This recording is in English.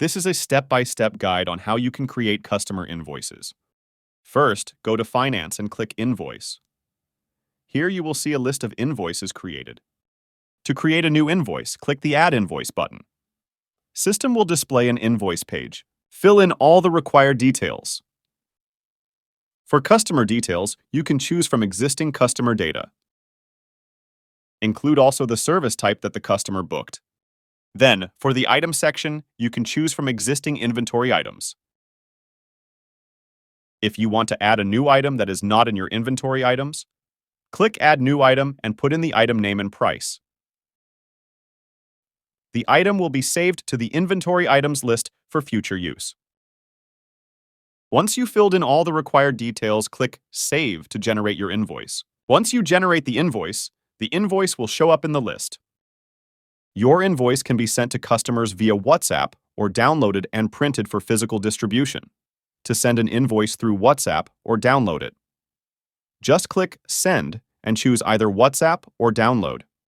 This is a step-by-step guide on how you can create customer invoices. First, go to Finance and click Invoice. Here you will see a list of invoices created. To create a new invoice, click the Add Invoice button. System will display an invoice page. Fill in all the required details. For customer details, you can choose from existing customer data. Include also the service type that the customer booked. Then, for the item section, you can choose from existing inventory items. If you want to add a new item that is not in your inventory items, click Add New Item and put in the item name and price. The item will be saved to the inventory items list for future use. Once you've filled in all the required details, click Save to generate your invoice. Once you generate the invoice will show up in the list. Your invoice can be sent to customers via WhatsApp or downloaded and printed for physical distribution. To send an invoice through WhatsApp or download it, just click Send and choose either WhatsApp or download.